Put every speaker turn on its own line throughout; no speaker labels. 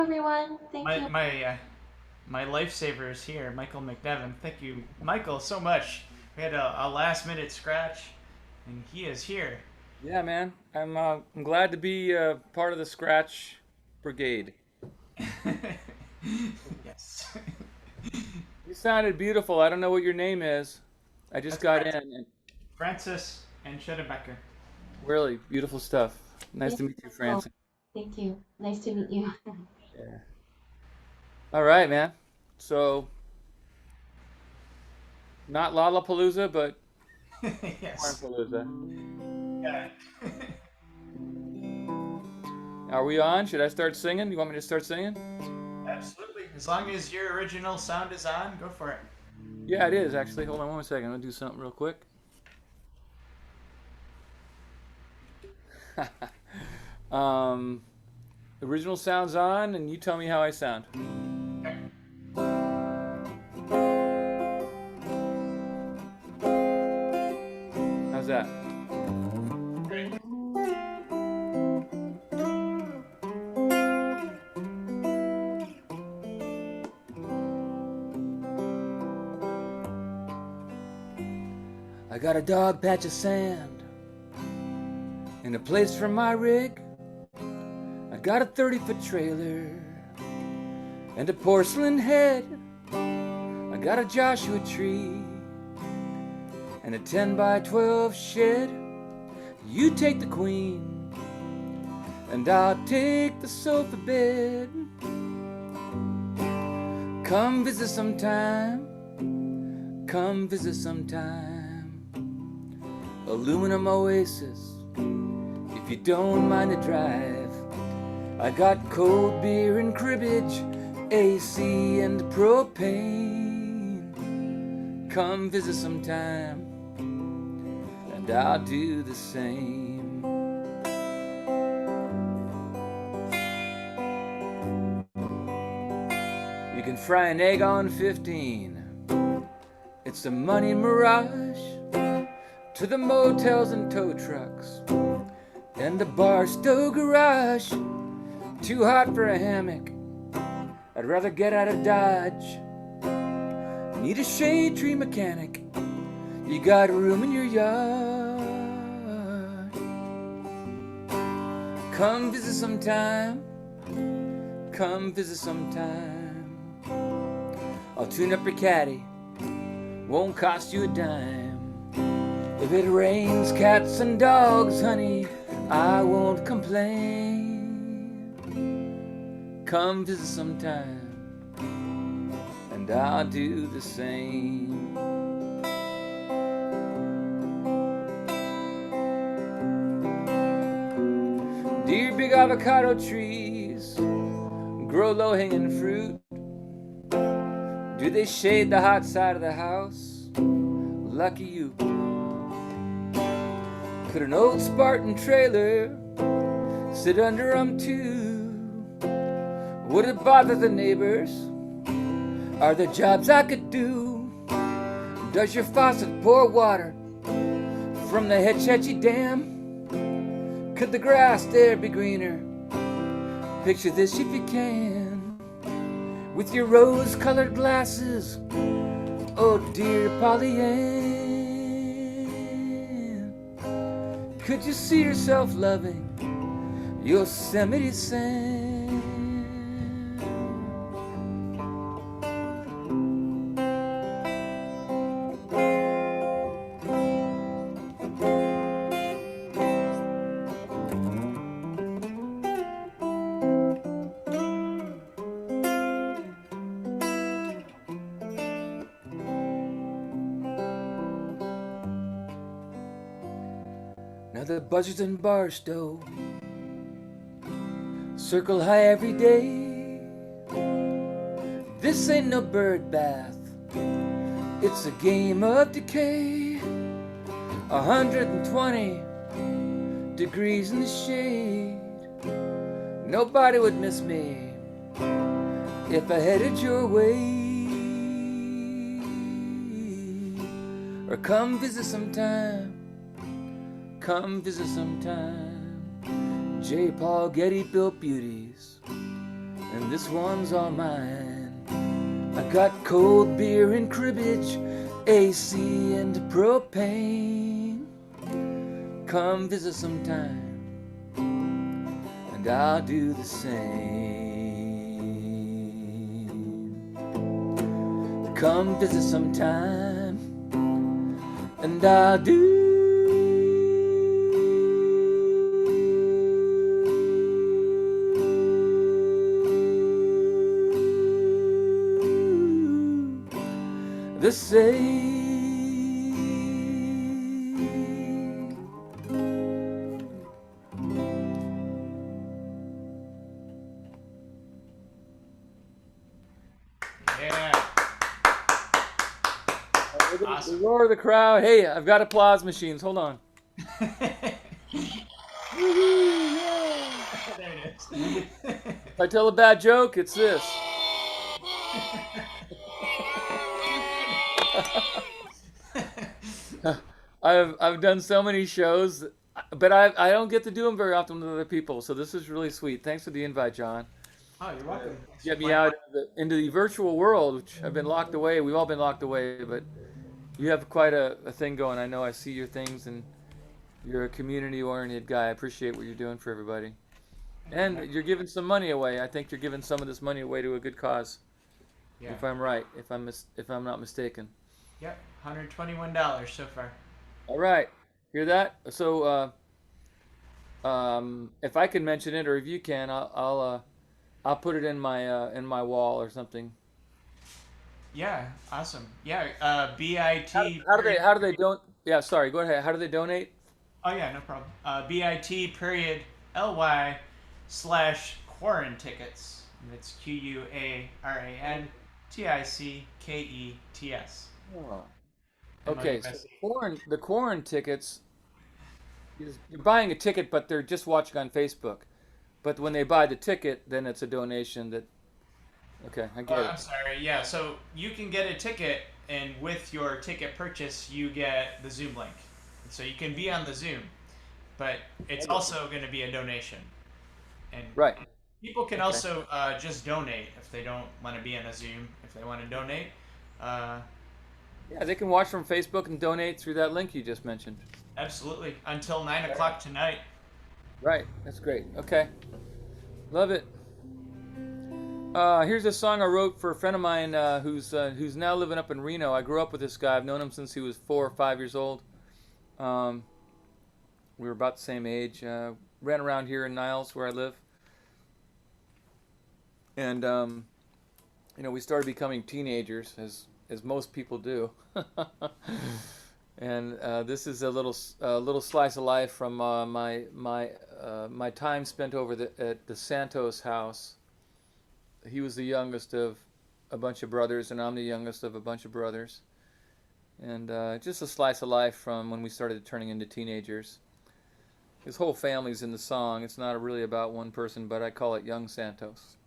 Everyone. Thank
My
you.
my uh, my lifesaver is here, Michael McNevin. Thank you, Michael, so much. We had a last minute scratch, and he is here.
Yeah, man. I'm glad to be part of the Scratch Brigade.
Yes,
You sounded beautiful. I don't know what your name is. I just
that's
got in and
Francis and Schedebecker.
really beautiful stuff. Nice
Yes,
to meet you,
Michael.
Francis.
Thank you. Nice to meet you.
Yeah. All right, man. So not Lollapalooza, but
Yes.
QuaranPalooza.
Yeah.
Are we on? Should I start singing? You want me to start singing?
Absolutely. As long as your original sound is on, go for it.
Yeah, it is actually. Hold on one second. I'm gonna do something real quick. um, original sound's on, and you tell me how I sound.
Okay.
How's that?
Great.
I got a dog patch of sand and a place for my rig. I got a 30-foot trailer and a porcelain head. I got a Joshua tree and a 10 by 12 shed. You take the queen and I'll take the sofa bed. Come visit sometime, come visit sometime. Aluminum oasis, if you don't mind the drive. I got cold beer and cribbage, AC and propane. Come visit sometime, and I'll do the same. You can fry an egg on 15. It's a money mirage to the motels and tow trucks and the Barstow garage. Too hot for a hammock, I'd rather get out of Dodge. Need a shade tree mechanic, you got room in your yard. Come visit sometime, come visit sometime. I'll tune up your caddy, won't cost you a dime. If it rains cats and dogs, honey, I won't complain. Come visit sometime, and I'll do the same. Dear big avocado trees grow low-hanging fruit. Do they shade the hot side of the house? Lucky you. Could an old Spartan trailer sit under 'em too? Would it bother the neighbors? Are there jobs I could do? Does your faucet pour water from the Hetch Hetchy Dam? Could the grass there be greener? Picture this if you can. With your rose-colored glasses, oh dear Polly Ann, could you see yourself loving Yosemite Sam? Now the buzzards in Barstow circle high every day. This ain't no bird bath, it's a game of decay. 120 degrees in the shade. Nobody would miss me if I headed your way. Or come visit sometime, come visit sometime. J. Paul Getty built beauties and this one's all mine. I got cold beer and cribbage, AC and propane. Come visit sometime, and I'll do the same. Come visit sometime, and I'll do the same.
Yeah. Awesome.
The roar of the crowd. Hey, I've got applause machines. Hold on.
There it is.
If I tell a bad joke, it's this. I've done so many shows, but I don't get to do them very often with other people. So this is really sweet. Thanks for the invite, John.
Oh, you're welcome.
Get me out into the virtual world, which I've been locked away. We've all been locked away, but you have quite a thing going. I know I see your things, and you're a community-oriented guy. I appreciate what you're doing for everybody. And you're giving some money away. I think you're giving some of this money away to a good cause.
Yeah.
If I'm right, if I'm not mistaken.
Yep, $121 so far.
All right, hear that? So, if I can mention it, or if you can, I'll put it in my wall or something.
Yeah, awesome. Yeah, BIT.
How do they don't? Yeah, sorry. Go ahead. How do they donate?
Oh yeah, no problem. bit.ly/QuaranTickets. It's QuaranTickets.
Oh. Okay, so the Quarren tickets. You're buying a ticket, but they're just watching on Facebook. But when they buy the ticket, then it's a donation that. Okay, I get it.
I'm sorry. Yeah, so you can get a ticket, and with your ticket purchase, you get the Zoom link. So you can be on the Zoom, but it's also going to be a donation. And
right.
People can also just donate if they don't want to be on a Zoom. If they want to donate.
Yeah, they can watch from Facebook and donate through that link you just mentioned.
Absolutely. Until 9 o'clock tonight.
Right. That's great. Okay. Love it. Here's a song I wrote for a friend of mine who's now living up in Reno. I grew up with this guy. I've known him since he was 4 or 5 years old. We were about the same age. Ran around here in Niles where I live. And, we started becoming teenagers, as most people do. And this is a little slice of life from my time spent over at the Santos house. He was the youngest of a bunch of brothers, and I'm the youngest of a bunch of brothers. And just a slice of life from when we started turning into teenagers. His whole family's in the song. It's not really about one person, but I call it Young Santos.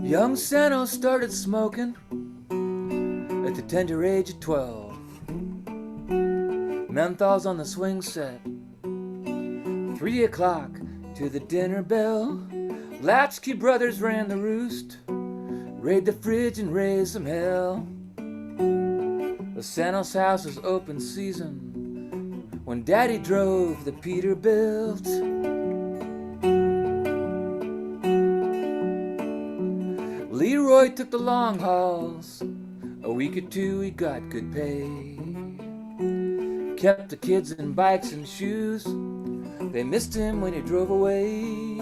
Young Santos started smoking at the tender age of 12. Menthol's on the swing set. 3 o'clock to the dinner bell. Latchkey brothers ran the roost. Raid the fridge and raise some hell. The Santos house was open season when Daddy drove the Peterbilt. Leroy took the long hauls. A week or two he got good pay. Kept the kids in bikes and shoes. They missed him when he drove away.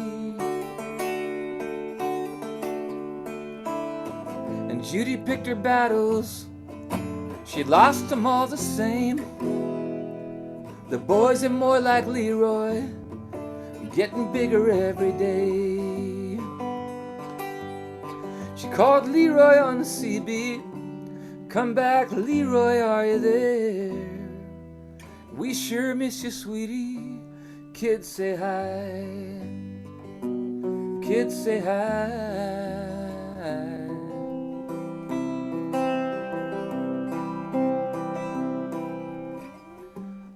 And Judy picked her battles. She lost them all the same. The boys are more like Leroy, getting bigger every day. She called Leroy on the CB. Come back, Leroy, are you there? We sure miss you, sweetie. Kids say hi. Kids say hi.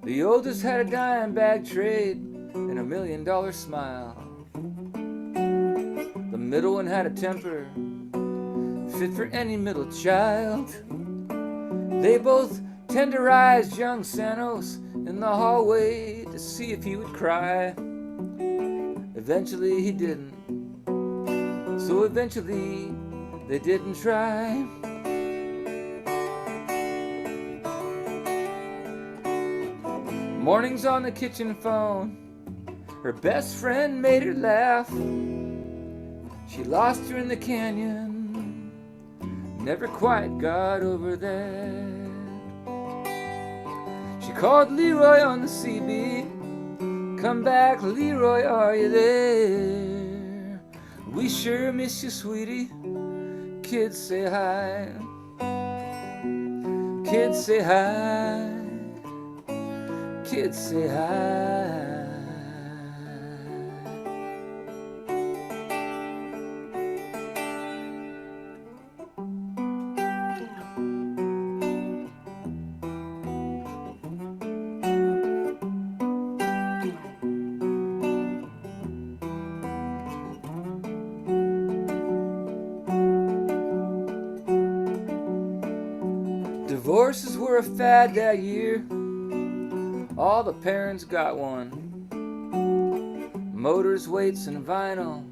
The oldest had a dime bag trade and $1 million smile. The middle one had a temper fit for any middle child. They both tenderized young Santos in the hallway to see if he would cry. Eventually he didn't, so eventually they didn't try. Mornings on the kitchen phone, her best friend made her laugh. She lost her in the canyon, never quite got over that. She called Leroy on the CB. Come back, Leroy, are you there? We sure miss you, sweetie. Kids say hi. Kids say hi. Kids say hi. Divorces were a fad that year. All the parents got one. Motors, weights, and vinyl.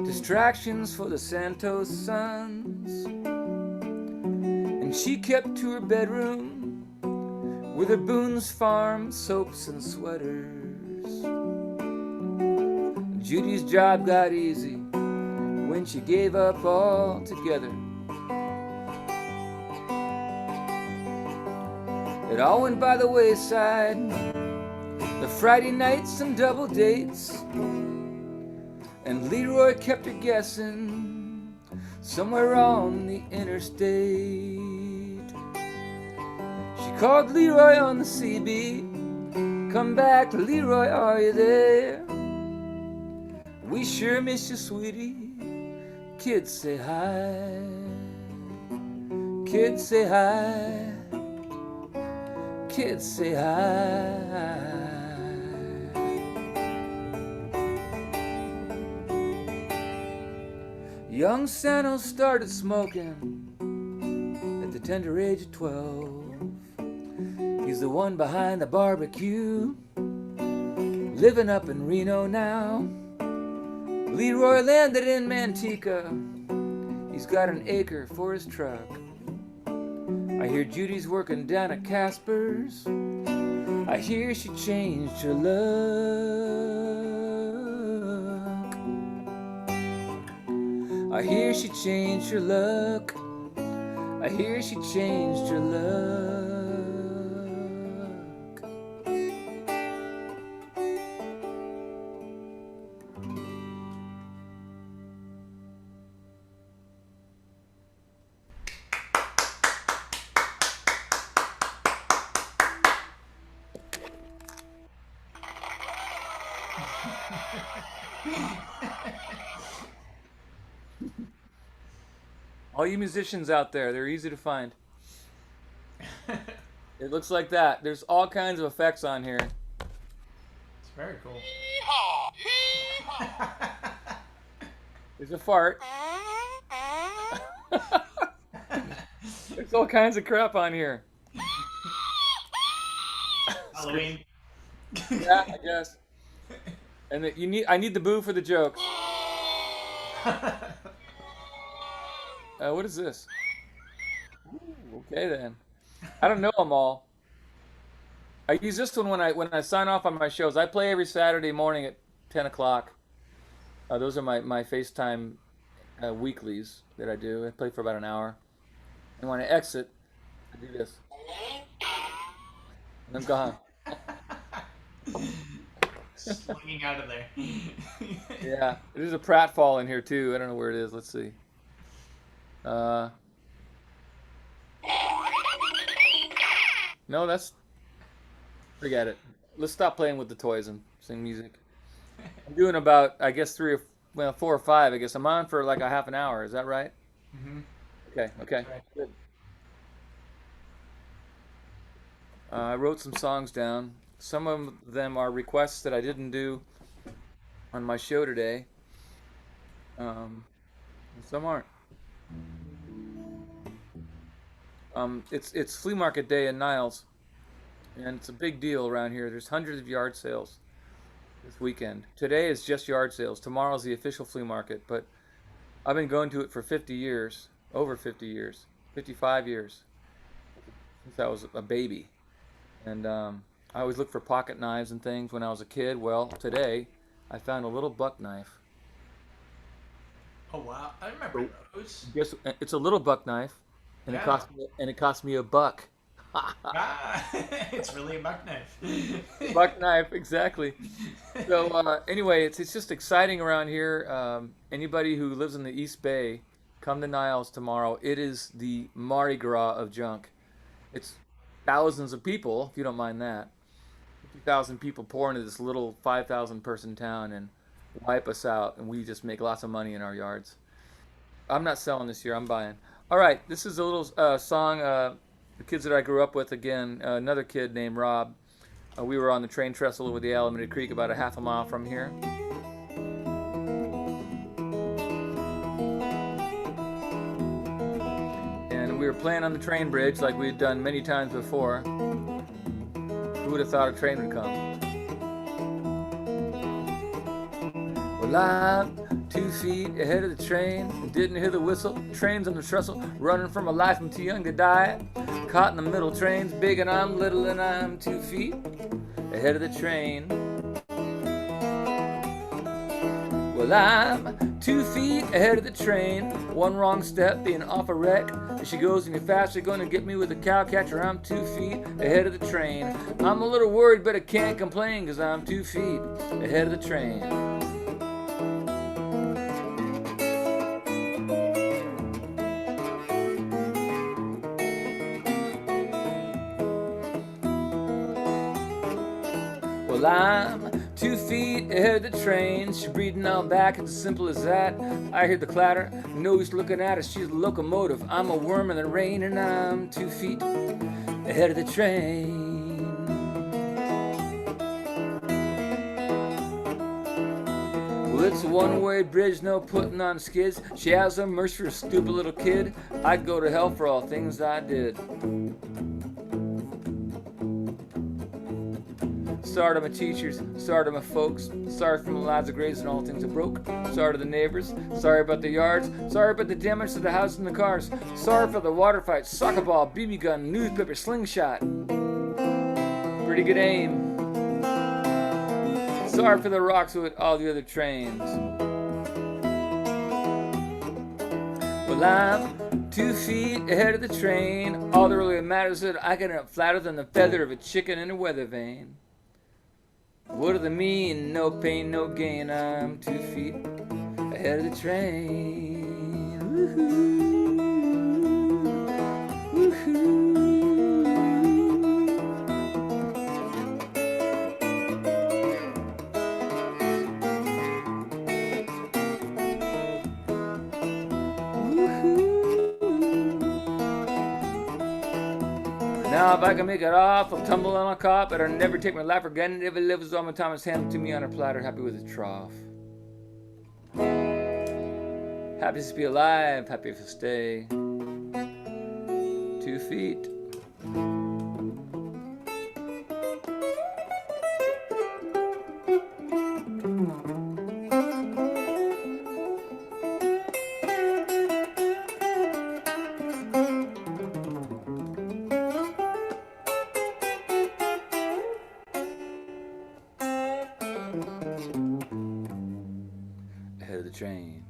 Distractions for the Santos sons. And she kept to her bedroom with her Boone's Farm soaps and sweaters. Judy's job got easy when she gave up altogether. It all went by the wayside. The Friday nights and double dates. And Leroy kept her guessing somewhere on the interstate. She called Leroy on the CB. Come back, Leroy, are you there? We sure miss you, sweetie. Kids say hi. Kids say hi. Kids say hi. Young Santos started smoking at the tender age of 12. He's the one behind the barbecue, living up in Reno now. Leroy landed in Manteca. He's got an acre for his truck. I hear Judy's working down at Casper's. I hear she changed her luck. I hear she changed her luck. I hear she changed her luck. All you musicians out there, they're easy to find. It looks like that. There's all kinds of effects on here.
It's very cool.
There's a fart. There's all kinds of crap on here.
Halloween.
Yeah, I guess. And I need the boo for the jokes. What is this? Ooh, okay then. I don't know them all. I use this one when I sign off on my shows. I play every Saturday morning at 10 o'clock. Those are my FaceTime weeklies that I do. I play for about an hour. And when I exit, I do this. And I'm gone.
Swinging out of there.
Yeah, there's a pratfall in here too. I don't know where it is. Let's see. No, forget it. Let's stop playing with the toys and sing music. I'm doing about, I guess, well, 4 or 5, I guess. I'm on for like a half an hour. Is that right?
Mm-hmm.
Okay, okay.
Right.
Good. I wrote some songs down. Some of them are requests that I didn't do on my show today. And some aren't. It's flea market day in Niles, and it's a big deal around here. There's hundreds of yard sales this weekend. Today is just yard sales. Tomorrow's the official flea market, but I've been going to it for 50 years, over 50 years, 55 years, since I was a baby. And I always looked for pocket knives and things when I was a kid. Well, today I found a little buck knife.
Oh wow, I remember those.
Guess it's a little buck knife, and
Yeah.
it cost me $1.
Ah, it's really a buck knife.
Buck knife, exactly. So anyway, it's just exciting around here. Anybody who lives in the East Bay, come to Niles tomorrow. It is the Mardi Gras of junk. It's thousands of people, if you don't mind that. 50,000 people pour into this little 5,000 person town and wipe us out, and we just make lots of money in our yards. I'm not selling this year. I'm buying. All right, this is a little song. The kids that I grew up with, again, another kid named Rob. We were on the train trestle over the Alameda Creek about a half a mile from here. And we were playing on the train bridge like we had done many times before. Who would have thought a train would come? Well, I'm 2 feet ahead of the train and didn't hear the whistle. Train's on the trestle, running for my life. I'm too young to die. Caught in the middle, train's big and I'm little, and I'm 2 feet ahead of the train. Well, I'm 2 feet ahead of the train. One wrong step, being off a wreck. If she goes any faster, gonna get me with a cow catcher. I'm 2 feet ahead of the train. I'm a little worried, but I can't complain, 'cause I'm 2 feet ahead of the train. Well, I'm 2 feet ahead of the train. She's breathing on back, it's as simple as that. I hear the clatter, know who's looking at us. She's a locomotive, I'm a worm in the rain, and I'm 2 feet ahead of the train. Well, it's a one-way bridge, no putting on skids. She has no mercy for a stupid little kid. I'd go to hell for all things I did. Sorry to my teachers, sorry to my folks, sorry for my lads of graves and all things that broke, sorry to the neighbors, sorry about the yards, sorry about the damage to the house and the cars, sorry for the water fight, soccer ball, BB gun, newspaper, slingshot. Pretty good aim. Sorry for the rocks with all the other trains. Well, I'm 2 feet ahead of the train. All that really matters is that I get up flatter than the feather of a chicken in a weather vane. What do they mean? No pain, no gain. I'm 2 feet ahead of the train. Woohoo! Woohoo! Now if I can make it off, I'll tumble on a cop, but I'll never take my life for granted. If it lives on my time, it's handed to me on a platter, happy with a trough. Happy to be alive, happy to stay. 2 feet. Ahead of the train.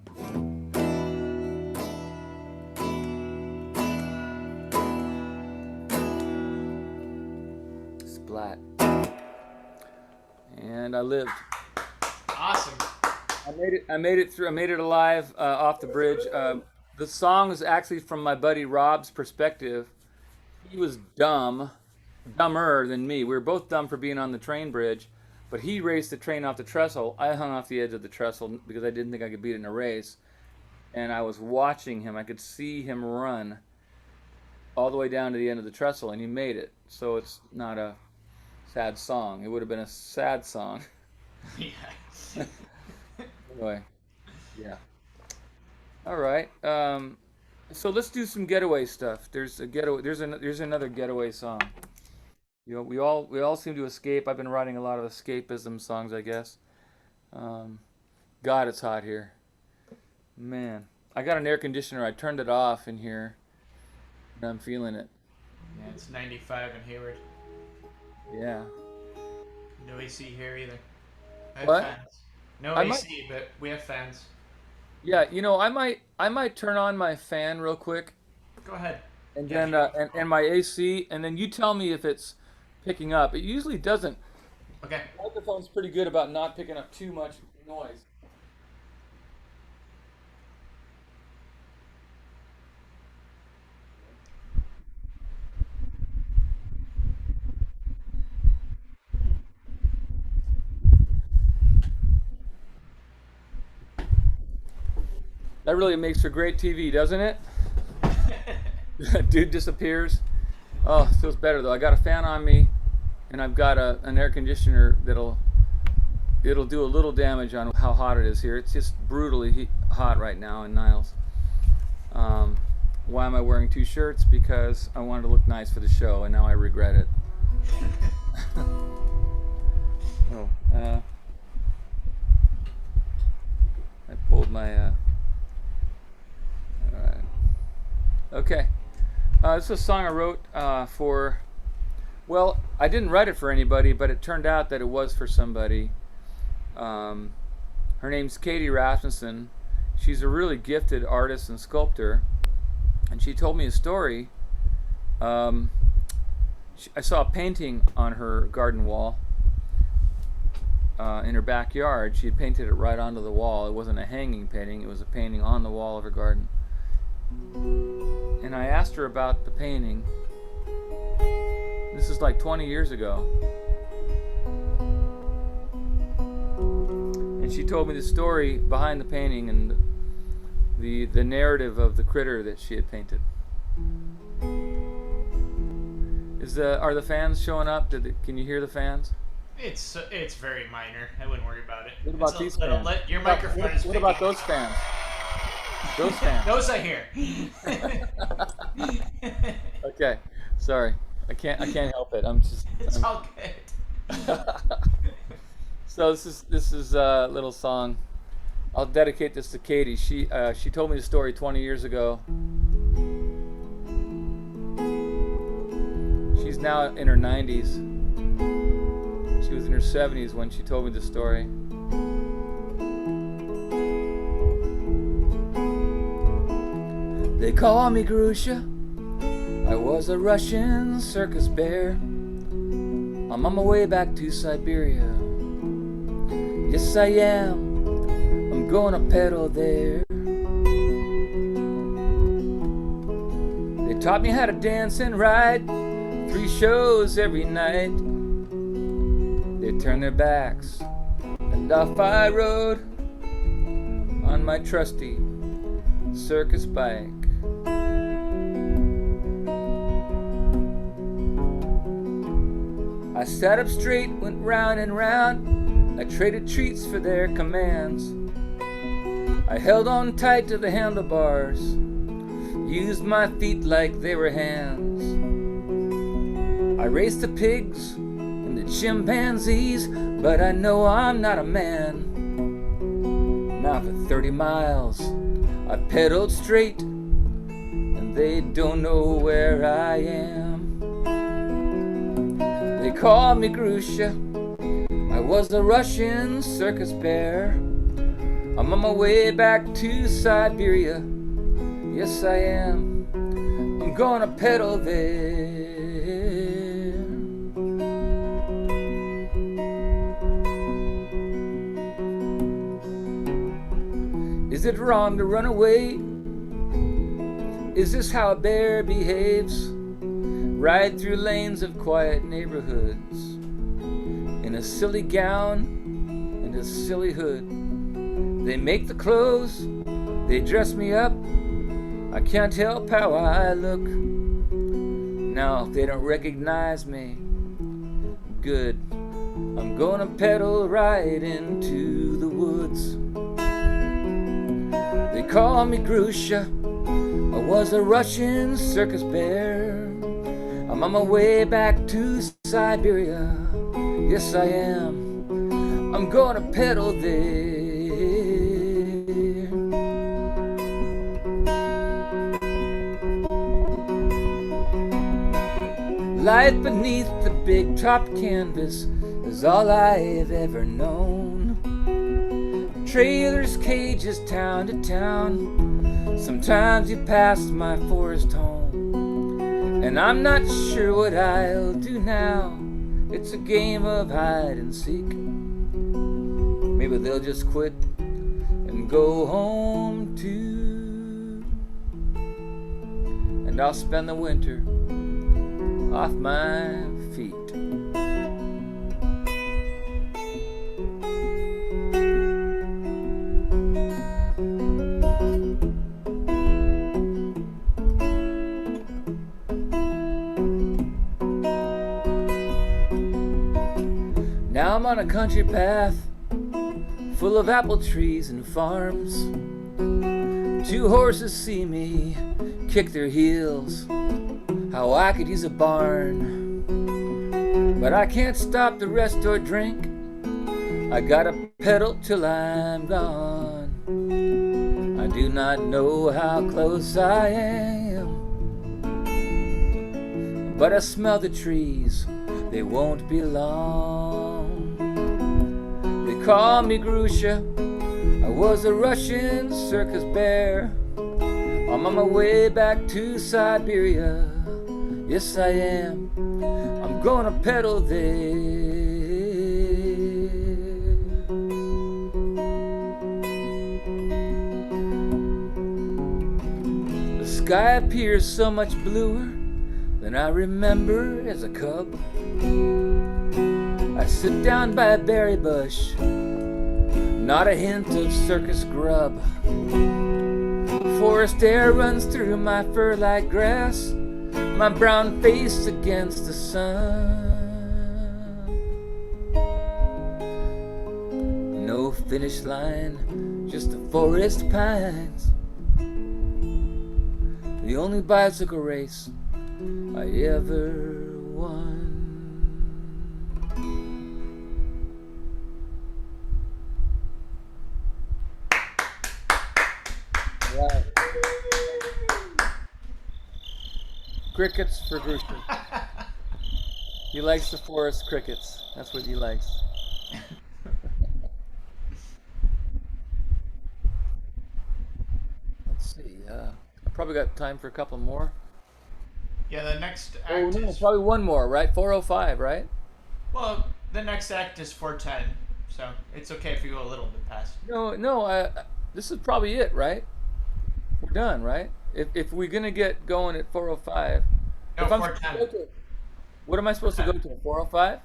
Splat. And I lived.
Awesome.
I made it through. I made it alive off the bridge. The song is actually from my buddy Rob's perspective. He was dumber than me. We were both dumb for being on the train bridge, But he raced the train off the trestle. I hung off the edge of the trestle because I didn't think I could beat it in a race. And I was watching him. I could see him run all the way down to the end of the trestle, and he made it. So it's not a sad song. It would have been a sad song.
Yeah.
Anyway, yeah. All right. So let's do some Getaway stuff. There's a Getaway. There's another Getaway song. You know, we all seem to escape. I've been writing a lot of escapism songs, I guess. God, it's hot here. Man, I got an air conditioner. I turned it off in here, and I'm feeling it.
Yeah, it's 95 in Hayward.
Yeah.
No AC here either. I have
What?
fans. No
I
AC, but we have fans.
Yeah, you know, I might turn on my fan real quick,
Go ahead.
and
Yeah,
then
if you-
and my AC, and then you tell me if it's picking up. It usually doesn't.
Okay.
The microphone's pretty good about not picking up too much noise. That really makes for great TV, doesn't it? Dude disappears. Oh, it feels better though. I got a fan on me, and I've got an air conditioner it'll do a little damage on how hot it is here. It's just brutally hot right now in Niles. Why am I wearing two shirts? Because I wanted to look nice for the show, and now I regret it. Oh, I pulled my. All right. Okay. This is a song I wrote for. Well, I didn't write it for anybody, but it turned out that it was for somebody. Her name's Katie Rasmussen. She's a really gifted artist and sculptor, and she told me a story. I saw a painting on her garden wall in her backyard. She had painted it right onto the wall. It wasn't a hanging painting, it was a painting on the wall of her garden. And I asked her about the painting. This is like 20 years ago. And she told me the story behind the painting and the narrative of the critter that she had painted. Are the fans showing up? Can you hear the fans?
It's very minor. I wouldn't worry about it.
What about
It's a
these
little
fans?
your microphone is
What about
picking.
those fans? Those fans.
Those I hear.
Okay, sorry. I can't help it.
It's all good.
So this is a little song. I'll dedicate this to Katie. She told me the story 20 years ago. She's now in her 90s. She was in her 70s when she told me the story. They call me Grusha. I was a Russian circus bear. I'm on my way back to Siberia. Yes, I am. I'm gonna pedal there. They taught me how to dance and ride. 3 shows every night. They turned their backs, and off I rode on my trusty circus bike. I sat up straight, went round and round. I traded treats for their commands. I held on tight to the handlebars, used my feet like they were hands. I raced the pigs and the chimpanzees, but I know I'm not a man. Now for 30 miles I pedaled straight, and they don't know where I am. They call me Grusha. I was a Russian circus bear. I'm on my way back to Siberia. Yes, I am. I'm gonna pedal there. Is it wrong to run away? Is this how a bear behaves? Ride through lanes of quiet neighborhoods in a silly gown and a silly hood. They make the clothes, they dress me up. I can't help how I look. Now if they don't recognize me, good. I'm gonna pedal right into the woods. They call me Grusha. I was a Russian circus bear. I'm on my way back to Siberia. Yes, I am. I'm gonna pedal there. Life beneath the big top canvas is all I've ever known. Trailers, cages, town to town. Sometimes you pass my forest home, and I'm not sure what I'll do now. It's a game of hide and seek. Maybe they'll just quit and go home too, and I'll spend the winter off my feet. Now I'm on a country path full of apple trees and farms. Two horses see me kick their heels. How I could use a barn, but I can't stop the rest or drink. I gotta pedal till I'm gone. I do not know how close I am, but I smell the trees, they won't be long. They call me Grusha. I was a Russian circus bear. I'm on my way back to Siberia. Yes, I am. I'm gonna pedal there. The sky appears so much bluer than I remember as a cub. I sit down by a berry bush, not a hint of circus grub. Forest air runs through my fur like grass, my brown face against the sun. No finish line, just the forest pines. The only bicycle race I ever won. Right. Crickets for Grusha. He likes the forest crickets. That's what he likes. Let's see. I probably got time for a couple more.
Yeah, the next act
Oh no,
is,
probably one more, right? 4:05, right?
well, the next act is 4:10, so it's okay if you go a little bit past.
No. This is probably it, right? We're done, right? If we're gonna get going at 4:05.
No,
If I'm
4:10.
What am I supposed to go to? 4:05?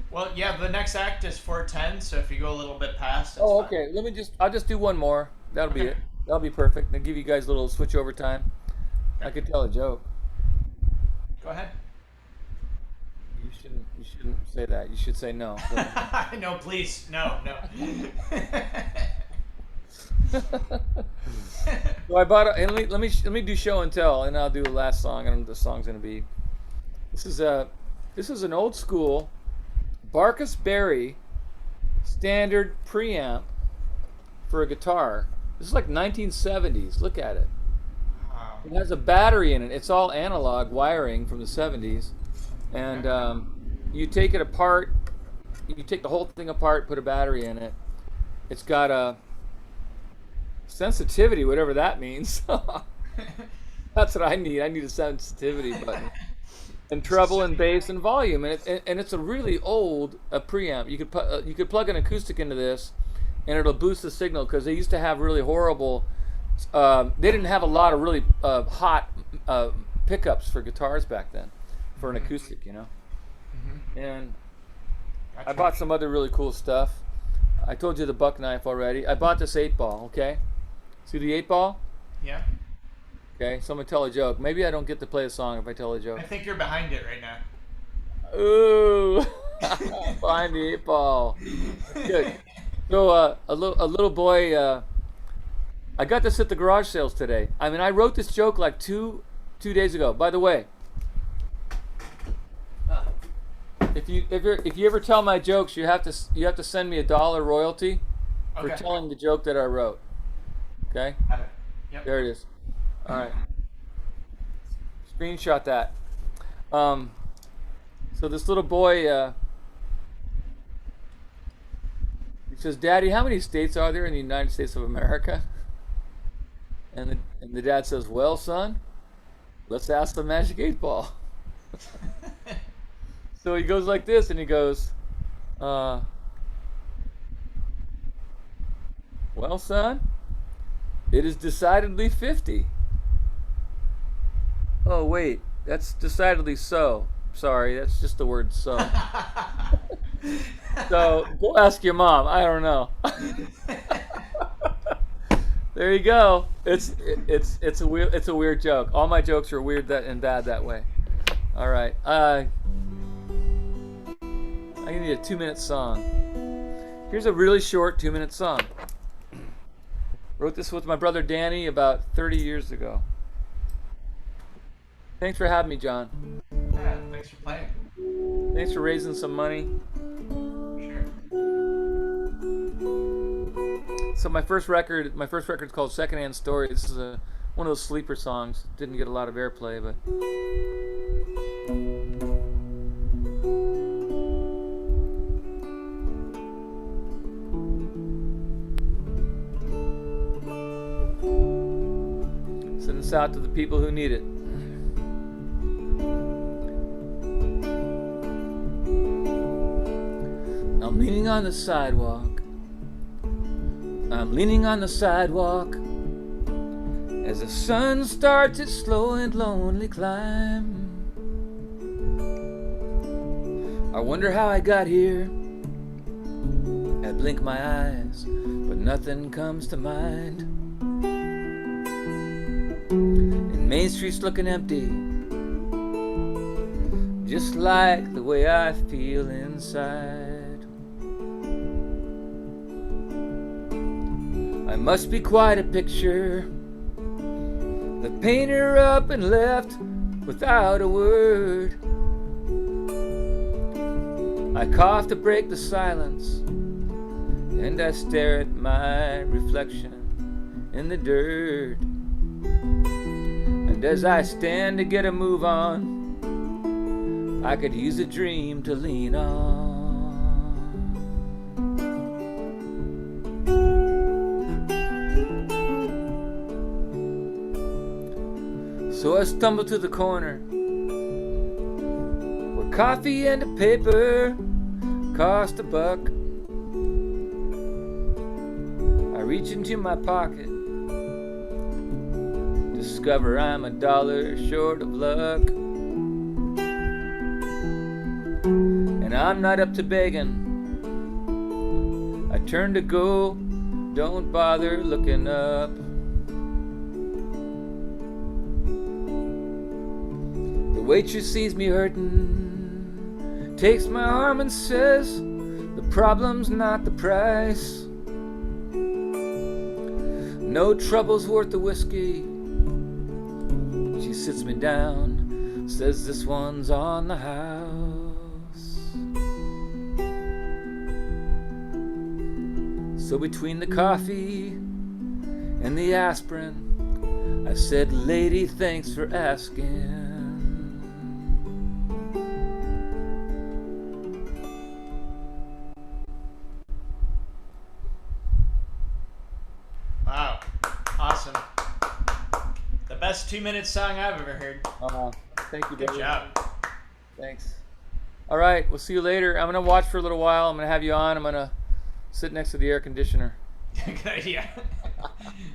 Well, yeah, the next act is 4:10, so if you go a little bit past, that's
Oh,
fine.
okay. I'll just do one more. That'll be
Okay.
it. That'll be perfect. I'll give you guys a little switch over time. I could tell a joke.
Go ahead.
You shouldn't say that. You should say no.
No, please, no.
So I bought and let me do show and tell, and I'll do the last song. I don't know what the song's gonna be. This is an old school Barkus Berry standard preamp for a guitar. This is like 1970s. Look at it.
Wow.
It has a battery in it. It's all analog wiring from the 70s, and you take it apart. You take the whole thing apart, put a battery in it. It's got a sensitivity, whatever that means. That's what I need. I need a sensitivity button, and treble and bass and volume, and it's a really old preamp. You could plug an acoustic into this, and it'll boost the signal, because they used to have really horrible. They didn't have a lot of really hot pickups for guitars back then, for an acoustic, you know.
Mm-hmm.
And
Gotcha.
I bought some other really cool stuff. I told you the buck knife already. I bought this 8-ball, okay? See the 8-ball?
Yeah.
Okay, so I'm gonna tell a joke. Maybe I don't get to play a song if I tell a joke.
I think you're behind it right now.
Ooh, behind the 8-ball. Good. So a little boy. I got this at the garage sales today. I mean, I wrote this joke like two days ago. By the way, if you ever tell my jokes, you have to send me $1 royalty for
Okay.
telling the joke that I wrote. Okay.
Got it. Yep.
There it is. All right. Screenshot that. So this little boy, he says, "Daddy, how many states are there in the United States of America?" And the dad says, "Well, son, let's ask the magic 8-ball." So he goes like this, and he goes, "Well, son, it is decidedly 50. Oh, wait, that's decidedly so. Sorry, that's just the word so. So go ask your mom. I don't know." There you go. It's a weird joke. All my jokes are weird and bad that way. All right. I need a 2-minute song. Here's a really short 2-minute song. Wrote this with my brother Danny about 30 years ago. Thanks for having me, John.
Yeah, thanks for playing.
Thanks for raising some money.
Sure.
So my first record's called Secondhand Story. This is one of those sleeper songs. Didn't get a lot of airplay, but send this out to the people who need it. I'm leaning on the sidewalk. I'm leaning on the sidewalk as the sun starts its slow and lonely climb. I wonder how I got here. I blink my eyes, but nothing comes to mind. And Main Street's looking empty, just like the way I feel inside. I must be quite a picture. The painter up and left without a word. I cough to break the silence, and I stare at my reflection in the dirt. And as I stand to get a move on, I could use a dream to lean on. So I stumble to the corner where coffee and a paper cost $1. I reach into my pocket, discover I'm $1 short of luck. And I'm not up to begging. I turn to go, don't bother looking up. The waitress sees me hurting, takes my arm and says, the problem's not the price. No trouble's worth the whiskey. She sits me down, says this one's on the house. So between the coffee and the aspirin, I said, lady, thanks for asking.
Wow. Awesome. The best 2-minute song I've ever heard.
Thank you,
Good
brother.
job.
Thanks. All right, we'll see you later. I'm going to watch for a little while. I'm going to have you on. I'm going to sit next to the air conditioner.
Good idea.